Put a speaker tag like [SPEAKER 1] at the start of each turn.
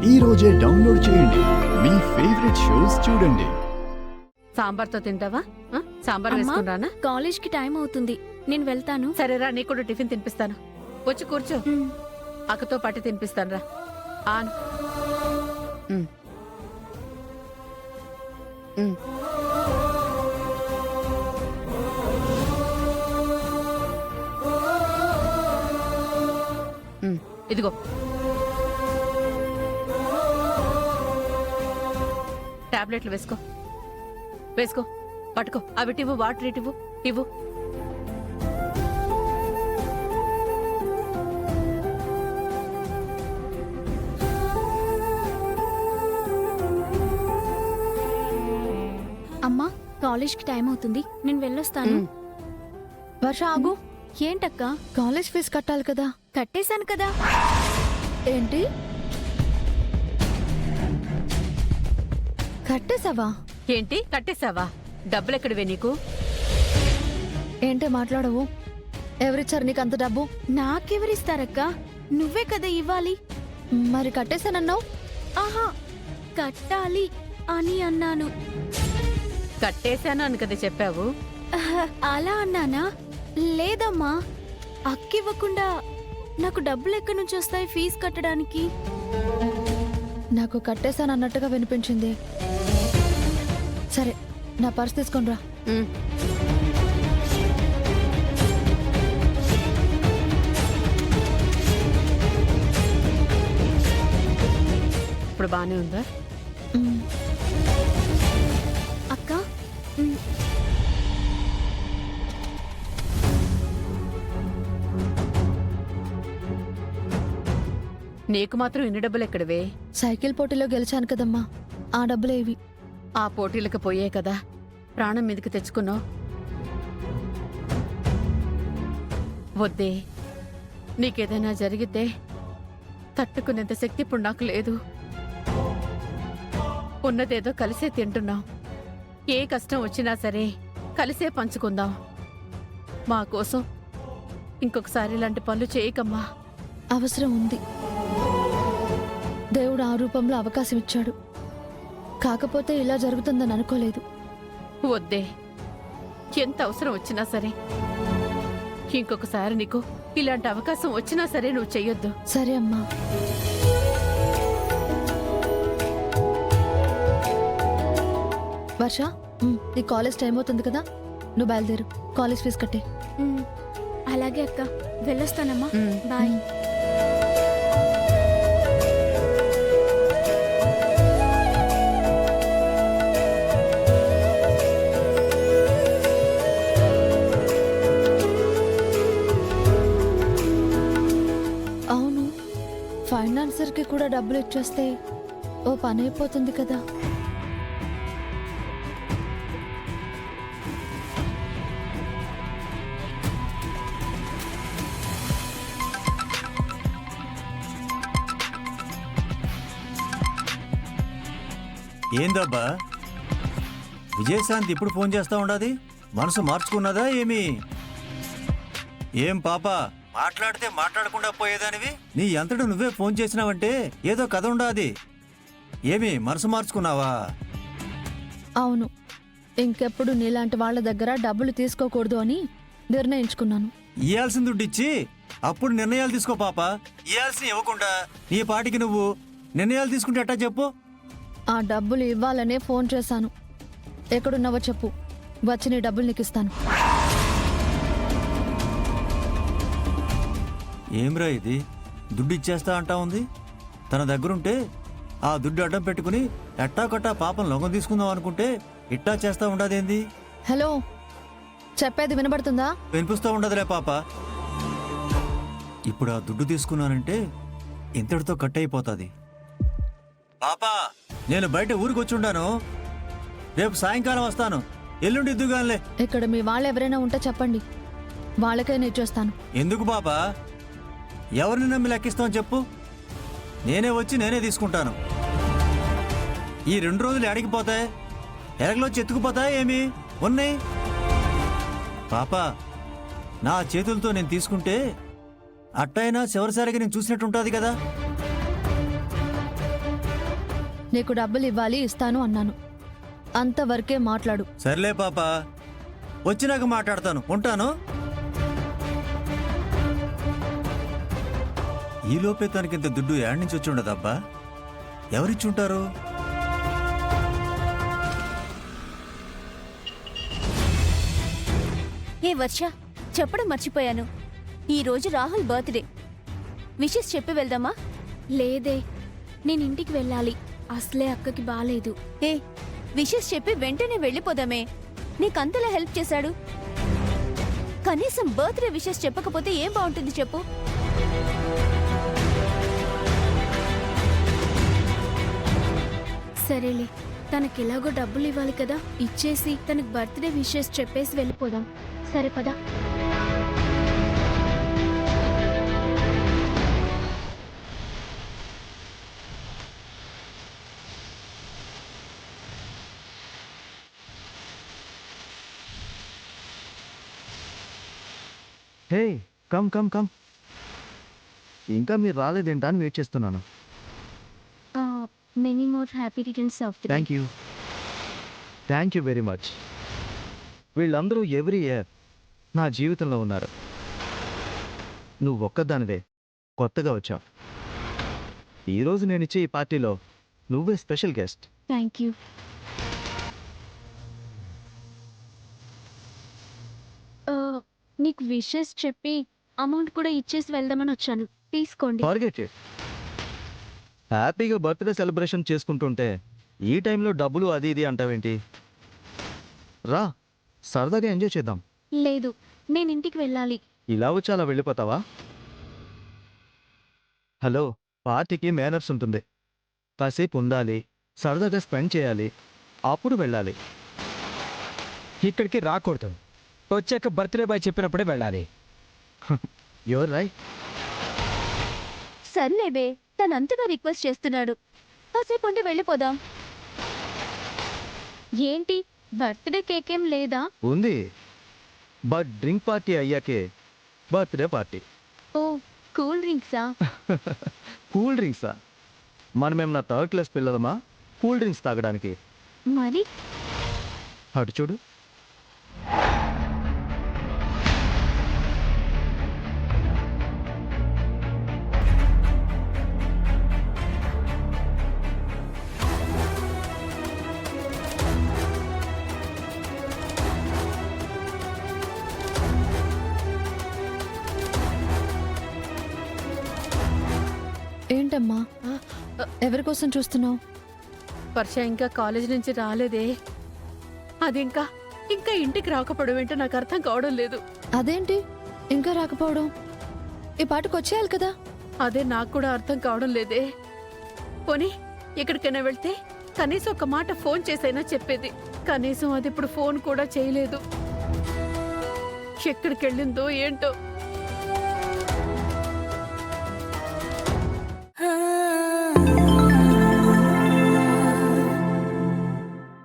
[SPEAKER 1] ఈ రోజే డౌన్లోడ్ చేయండి. మీ ఫేవరెట్ షోస్ చూడండి.
[SPEAKER 2] సాంబార్తో తింటావా? సాంబార్ వేసుకున్నానా?
[SPEAKER 3] కాలేజ్ కి టైం అవుతుంది, నేను వెళ్తాను.
[SPEAKER 2] సరేరా, నీకు కూడా టిఫిన్ తినిపిస్తాను. వచ్చి కూర్చో, అక్కతో పాటు తినిపిస్తాను రా. ఆన్ ఇదిగో టాబ్లెట్లు వేసుకో వేసుకో. పట్టుకో, అవిటివ్వు, వాటర్ ఇటివ్వు, ఇవ్వు.
[SPEAKER 3] అమ్మా, కాలేజ్ కి టైం అవుతుంది, నేను వెళ్ళొస్తాను.
[SPEAKER 4] వర్ష ఆగు.
[SPEAKER 3] ఏంటక్క?
[SPEAKER 4] కాలేజ్ ఫీజు కట్టాలి కదా.
[SPEAKER 3] కట్టేశాను కదా.
[SPEAKER 4] ఏంటి, కట్టేశావా?
[SPEAKER 2] ఏంటి కట్టేశావా? డబ్బులెక్కడివే నీకు?
[SPEAKER 4] ఏంటి మాట్లాడవు? ఎవరిచ్చారు నీకు అంత డబ్బు?
[SPEAKER 3] నాకెవరిస్తారక్క? నువ్వే కదా ఇవ్వాలి.
[SPEAKER 4] మరి కట్టేశానన్నావు.
[SPEAKER 3] ఆహా, కట్టాలి అని అన్నాను.
[SPEAKER 2] కట్టేశాను అని కదా చెప్పావు.
[SPEAKER 3] అలా అన్నానా? లేదమ్మా, అక్కివ్వకుండా నాకు డబ్బులు ఎక్కడి నుంచి వస్తాయి ఫీజు కట్టడానికి?
[SPEAKER 4] నాకు కట్టేశానన్నట్టుగా వినిపించింది. సరే, నా పర్స్ తీసుకొనిరా.
[SPEAKER 2] ఇప్పుడు బానే ఉందా?
[SPEAKER 3] అక్క,
[SPEAKER 2] నీకు మాత్రం ఇన్ని డబ్బులు ఎక్కడివే?
[SPEAKER 4] సైకిల్ పోటీలో గెలిచాను కదమ్మా, ఆ డబ్బులేవి.
[SPEAKER 2] ఆ పోటీలకు పోయే కదా ప్రాణం మీదకి తెచ్చుకున్నావు. వద్దే, నీకేదైనా జరిగితే తట్టుకునేంత శక్తి ఇప్పుడు నాకు లేదు. ఉన్నదేదో కలిసే తింటున్నాం. ఏ కష్టం వచ్చినా సరే కలిసే పంచుకుందాం. మా కోసం ఇంకొకసారి ఇలాంటి పనులు చేయకమ్మా.
[SPEAKER 4] అవసరం ఉంది. దేవుడు ఆ రూపంలో అవకాశం ఇచ్చాడు. కాకపోతే ఇలా జరుగుతుందని అనుకోలేదు.
[SPEAKER 2] వద్దే, ఎంత అవసరం వచ్చినా సరే, ఇంకొకసారి నీకు ఇలాంటి అవకాశం వచ్చినా సరే నువ్వు చెయ్యొద్దు.
[SPEAKER 4] సరే అమ్మా. వర్ష, నీ కాలేజ్ టైం అవుతుంది కదా, నువ్వు బయలుదేరు. కాలేజ్ ఫీజు కట్టే.
[SPEAKER 3] అలాగే అక్క, వెళ్ళొస్తానమ్మా. బాయ్.
[SPEAKER 4] అవును, ఫైనాన్సర్కి కూడా డబ్బులు ఇచ్చేస్తే ఓ పని అయిపోతుంది కదా.
[SPEAKER 5] ఏందబ్బా, విజయశాంతి ఇప్పుడు ఫోన్ చేస్తా ఉండాది? మనసు మార్చుకున్నదా ఏమి? ఏం పాప, మాట్లాడితే మాట్లాడకుండా పోయేదానివి నీ అంతటా నువ్వే ఫోన్ చేసినావంటే ఏదో కథ ఉండాది. ఏమి మనసు మార్చుకున్నావా?
[SPEAKER 4] అవును, ఇంకెప్పుడు నీలాంటి వాళ్ళ దగ్గర డబ్బులు తీసుకోకూడదు అని నిర్ణయించుకున్నాను.
[SPEAKER 5] ఇయ్యాల్సిన దుడ్డు ఇచ్చి అప్పుడు నిర్ణయాలు తీసుకో పాప. ఇయ్యాల్సిన ఇవ్వకుండా నీ పాటికి నువ్వు నిర్ణయాలు తీసుకుంటే ఎట్టా చెప్పు?
[SPEAKER 4] ఆ డబ్బులు ఇవ్వాలనే ఫోన్ చేశాను. ఎక్కడున్నావో చెప్పు, వచ్చి నీ డబ్బులు నీకు ఇస్తాను.
[SPEAKER 5] ఏమ్రా ఇది, దుడ్డు ఇచ్చేస్తా అంటా ఉంది. తన దగ్గరుంటే ఆ దుడ్డు అడ్డం పెట్టుకుని ఎట్టా కట్టా పాపం లొంగం తీసుకుందాం అనుకుంటే ఇట్టా చేస్తా ఉండదేంది?
[SPEAKER 4] హలో, చెప్పేది వినబడుతుందా?
[SPEAKER 5] వినిపిస్తూ ఉండదులే పాప. ఇప్పుడు ఆ దుడ్డు తీసుకున్నానంటే ఇంతటితో కట్ అయిపోతుంది. పాపా, నేను బయట ఊరికి వచ్చుండాను. రేపు సాయంకాలం వస్తాను. ఎల్లుండి ఇద్దుగానిలే.
[SPEAKER 4] ఇక్కడ మీ వాళ్ళు ఎవరైనా ఉంటే చెప్పండి, వాళ్ళకే నేను ఇచ్చేస్తాను.
[SPEAKER 5] ఎందుకు పాపా, ఎవరిని నమ్మి లెక్కిస్తామని చెప్పు. నేనే వచ్చి నేనే తీసుకుంటాను. ఈ 2 రోజులు ఎడగిపోతాయి, ఎరగలో చెత్తుకుపోతాయి ఏమి ఉన్నాయి? పాపా, నా చేతులతో నేను తీసుకుంటే అట్టయినా చివరిసారిగా నేను చూసినట్టు ఉంటుంది కదా.
[SPEAKER 4] నీకు డబ్బులు ఇవ్వాలి ఇస్తాను అన్నాను. అంతవరకే మాట్లాడు.
[SPEAKER 5] సర్లే పాప, వచ్చినాక మాట్లాడతాను. ఉంటాను. ఈలోపే తనకింత దుడ్డు ఏడు నుంచి వచ్చి ఉండదబ్బా? ఎవరిచ్చుంటారు?
[SPEAKER 3] ఏ వర్ష, చెప్పడం మర్చిపోయాను. ఈ రోజు రాహుల్ బర్త్డే. విషెస్ చెప్పి వెళ్దామా? లేదే, నేను ఇంటికి వెళ్ళాలి. అసలే అక్కకి బాలేదు. ఏ విషెస్ చెప్పి వెంటనే వెళ్ళిపోదామే. నీకంతలా హెల్ప్ చేశాడు. కనీసం బర్త్డే విషెస్ చెప్పకపోతే ఏం బాగుంటుంది చెప్పు? సరేలే, తనకెలాగో డబ్బులు ఇవ్వాలి కదా, ఇచ్చేసి తనకు బర్త్డే విషెస్ చెప్పేసి వెళ్ళిపోదాం. సరే పదా.
[SPEAKER 1] హే, కమ్ కమ్ కమ్. ఇంకా మీరు రాలేదేంటా అని వెయిట్ చేస్తున్నాను.
[SPEAKER 3] Many more happy returns of the day.
[SPEAKER 1] Thank you very much. వీళ్ళందరూ ఎవ్రీ ఇయర్ నా జీవితంలో ఉన్నారు. నువ్వు ఒక్కదానివే కొత్తగా వచ్చావు. ఈరోజు నేను ఇచ్చే ఈ పార్టీలో నువ్వే స్పెషల్ గెస్ట్.
[SPEAKER 3] Thank you. నీకు విషెస్ చెప్పి అమౌంట్ కూడా ఇచ్చేసి వెళ్దామని వచ్చాను. తీసుకోండి.
[SPEAKER 1] Forget it. హ్యాపీగా బర్త్డే సెలబ్రేషన్ చేసుకుంటుంటే ఈ టైంలో డబ్బులు అది ఇది అంటావేంటి? రా, సరదాగా ఎంజాయ్ చేద్దాం.
[SPEAKER 3] లేదు, నేను ఇంటికి వెళ్ళాలి.
[SPEAKER 1] ఇలా వచ్చి అలా వెళ్ళిపోతావా? హలో, పార్టీకి మేనర్స్ ఉంటుంది. కాసేపు ఉండాలి, సరదాగా స్పెండ్ చేయాలి, అప్పుడు వెళ్ళాలి.
[SPEAKER 6] ఇక్కడికి రాకూడదు. వచ్చాక బర్త్డే బాయ్ చెప్పినప్పుడే వెళ్ళాలి.
[SPEAKER 1] Your right.
[SPEAKER 3] సర్లేబే, తనంతగా రిక్వెస్ట్ చేస్తున్నాడు. కాసేపు ఉండి వెళ్ళిపోదాం. ఏంటి, బర్త్డే కేక్ ఏం లేదా?
[SPEAKER 1] ఉంది, బట్ డ్రింక్ పార్టీ అయ్యాకే బర్త్డే పార్టీ.
[SPEAKER 3] ఓ, కూల్ డ్రింక్సా?
[SPEAKER 1] కూల్ డ్రింక్సా? మనమేమన్నా థర్డ్ క్లాస్ పిల్లలమా కూల్ డ్రింక్స్ తాగడానికి?
[SPEAKER 3] మరి
[SPEAKER 1] అటు చూడు.
[SPEAKER 4] ఏంటమ్మా, ఎవరి కోసం చూస్తున్నావు?
[SPEAKER 2] వర్ష ఇంకా కాలేజ్ నుంచి రాలేదే. అది ఇంకా ఇంకా ఇంటికి రాకపోవడం ఏంటో నాకు అర్థం కావడం లేదు.
[SPEAKER 4] అదేంటి ఇంకా రాకపోవడం? ఈ పాటకు వచ్చేయాలి కదా.
[SPEAKER 2] అదే నాకు కూడా అర్థం కావడం లేదే. పోనీ ఎక్కడికైనా వెళ్తే కనీసం ఒక మాట ఫోన్ చేసైనా చెప్పేది. కనీసం అది ఇప్పుడు ఫోన్ కూడా చేయలేదు. ఎక్కడికి వెళ్ళిందో ఏంటో.